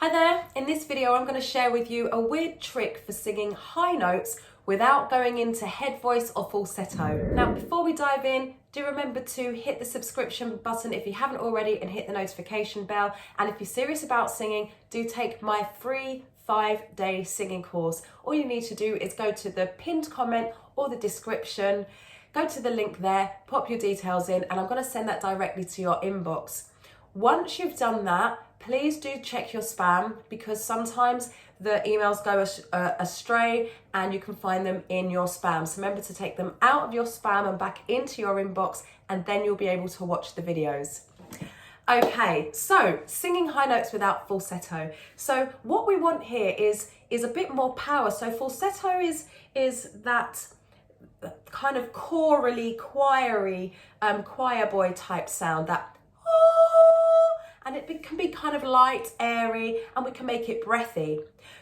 Hi there, in this video I'm going to share with you a weird trick for singing high notes without going into head voice or falsetto. Now before we dive in, do remember to hit the subscription button if you haven't already and hit the notification bell, and if you're serious about singing, do take my free 5-day singing course. All you need to do is go to the pinned comment or the description, go to the link there, pop your details in, and I'm going to send that directly to your inbox. Once you've done that, please do check your spam, because sometimes the emails go astray and you can find them in your spam. So remember to take them out of your spam and back into your inbox, and then you'll be able to watch the videos. Okay, so singing high notes without falsetto. So what we want here is a bit more power. So falsetto is that kind of chorally, choiry, choir boy type sound, that and it can be kind of light, airy, and we can make it breathy.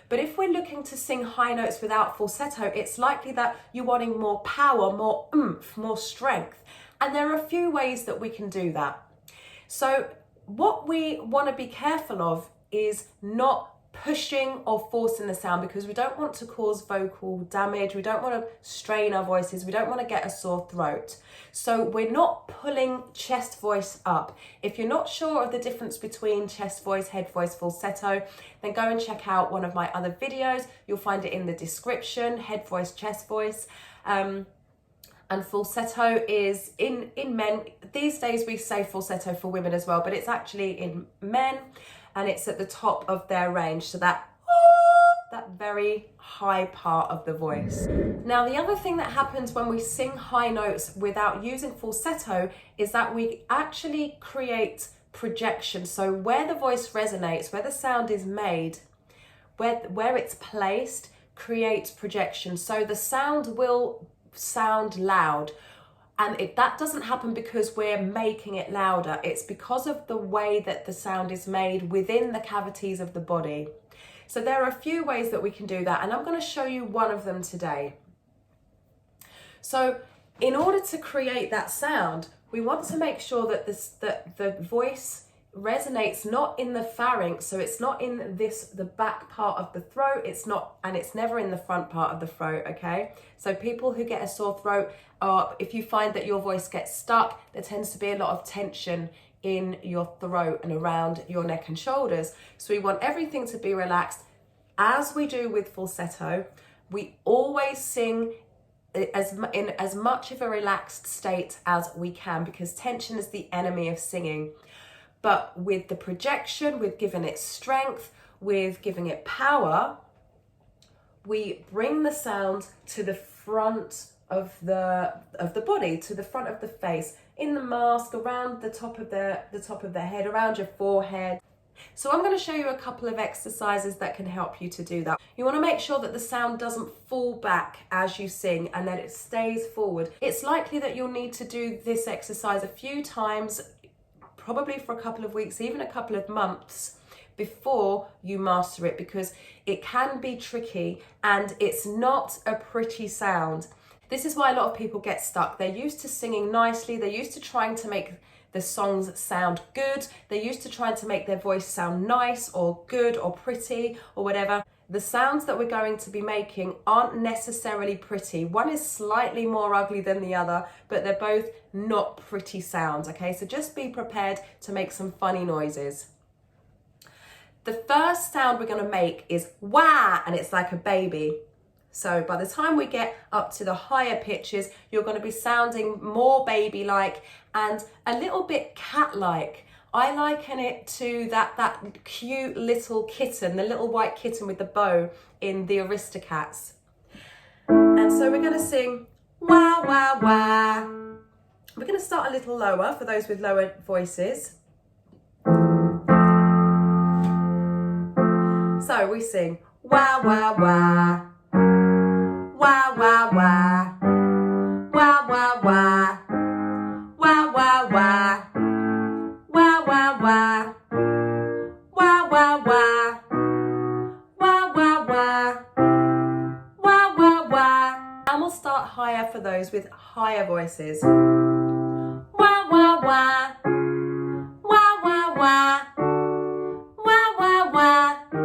But if we're looking to sing high notes without falsetto, it's likely that you're wanting more power, more oomph, more strength. And there are a few ways that we can do that. So what we want to be careful of is not pushing or forcing the sound, because we don't want to cause vocal damage. We don't want to strain our voices. We don't want to get a sore throat. So we're not pulling chest voice up. If you're not sure of the difference between chest voice, head voice, falsetto, then go and check out one of my other videos. You'll find it in the description, head voice, chest voice. And falsetto is in men. These days we say falsetto for women as well, but it's actually in men, and it's at the top of their range, so that very high part of the voice. Now the other thing that happens when we sing high notes without using falsetto is that we actually create projection. So where the voice resonates, where the sound is made, where it's placed, creates projection. So the sound will sound loud, and that doesn't happen because we're making it louder. It's because of the way that the sound is made within the cavities of the body. So there are a few ways that we can do that, and I'm going to show you one of them today. So in order to create that sound, we want to make sure that the voice resonates not in the pharynx, so it's not in the back part of the throat, it's never in the front part of the throat, okay? So people who get a sore throat, if you find that your voice gets stuck, there tends to be a lot of tension in your throat and around your neck and shoulders. So we want everything to be relaxed. As we do with falsetto, we always sing in as much of a relaxed state as we can, because tension is the enemy of singing. But with the projection, with giving it strength, with giving it power, we bring the sound to the front of the body, to the front of the face, in the mask, around the top of the head, around your forehead. So I'm going to show you a couple of exercises that can help you to do that. You want to make sure that the sound doesn't fall back as you sing and that it stays forward. It's likely that you'll need to do this exercise a few times, probably for a couple of weeks, even a couple of months, before you master it, because it can be tricky and it's not a pretty sound. This is why a lot of people get stuck. They're used to singing nicely. They're used to trying to make the songs sound good. They're used to trying to make their voice sound nice or good or pretty or whatever. The sounds that we're going to be making aren't necessarily pretty. One is slightly more ugly than the other, but they're both not pretty sounds, okay? So just be prepared to make some funny noises. The first sound we're going to make is wah, and it's like a baby. So by the time we get up to the higher pitches, you're going to be sounding more baby-like and a little bit cat-like. I liken it to that cute little kitten, the little white kitten with the bow in the Aristocats. And so we're going to sing wah, wah, wah. We're going to start a little lower for those with lower voices. So we sing wah, wah, wah. Wah, wah, wah. Wah, wah, wah. Wah, wah, wah. Wah, wah, wah. Wah, wah, wah. Wah, wah, wah. Wah, wah, wah. And we'll start higher for those with higher voices. Wah, wah, wah. Wah, wah, wah. Wah, wah, wah.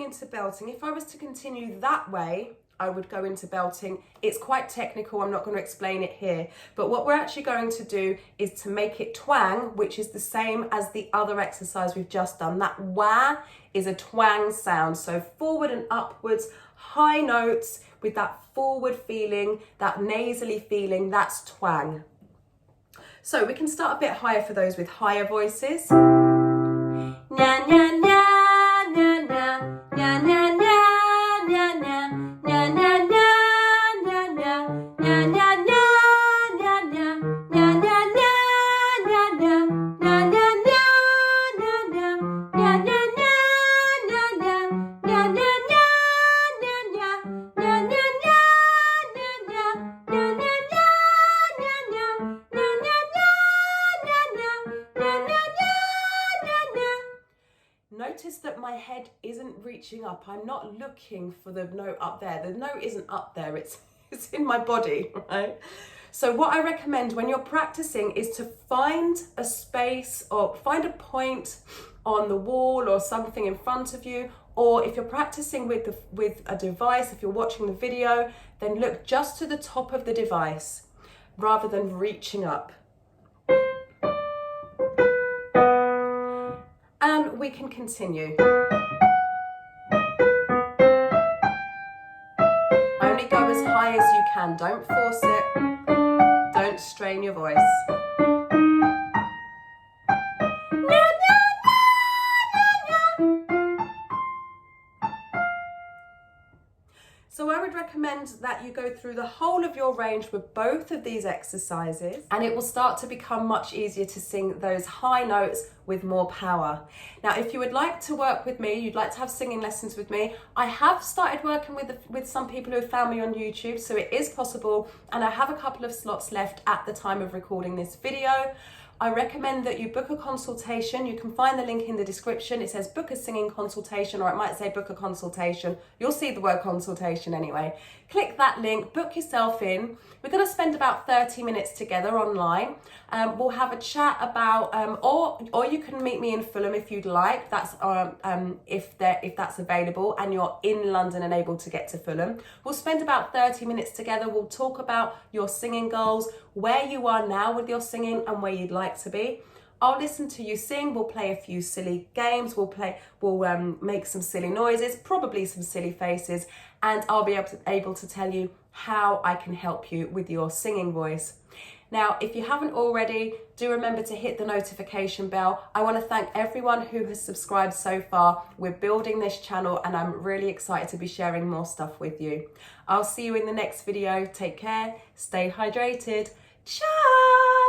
Into belting. If I was to continue that way, I would go into belting. It's quite technical, I'm not going to explain it here, but what we're actually going to do is to make it twang, which is the same as the other exercise we've just done. That wah is a twang sound, so forward and upwards, high notes with that forward feeling, that nasally feeling, that's twang. So we can start a bit higher for those with higher voices. Na na na. Notice that my head isn't reaching up. I'm not looking for the note up there. The note isn't up there, it's in my body, right? So what I recommend when you're practicing is to find a space or find a point on the wall or something in front of you, or if you're practicing with a device, if you're watching the video, then look just to the top of the device rather than reaching up. And we can continue. Only go as high as you can. Don't force it. Don't strain your voice. So I would recommend that you go through the whole of your range with both of these exercises, and it will start to become much easier to sing those high notes with more power. Now, if you would like to work with me, you'd like to have singing lessons with me, I have started working with some people who have found me on YouTube, so it is possible, and I have a couple of slots left at the time of recording this video. I recommend that you book a consultation. You can find the link in the description. It says book a singing consultation, or it might say book a consultation. You'll see the word consultation anyway. Click that link, book yourself in. We're going to spend about 30 minutes together online. We'll have a chat about, or you can meet me in Fulham if you'd like. That's if that's available and you're in London and able to get to Fulham. We'll spend about 30 minutes together. We'll talk about your singing goals, where you are now with your singing and where you'd like to be. I'll listen to you sing. We'll play a few silly games. We'll make some silly noises, probably some silly faces, and I'll be able to tell you how I can help you with your singing voice. Now, if you haven't already, do remember to hit the notification bell. I want to thank everyone who has subscribed so far. We're building this channel and I'm really excited to be sharing more stuff with you. I'll see you in the next video. Take care, stay hydrated. Ciao!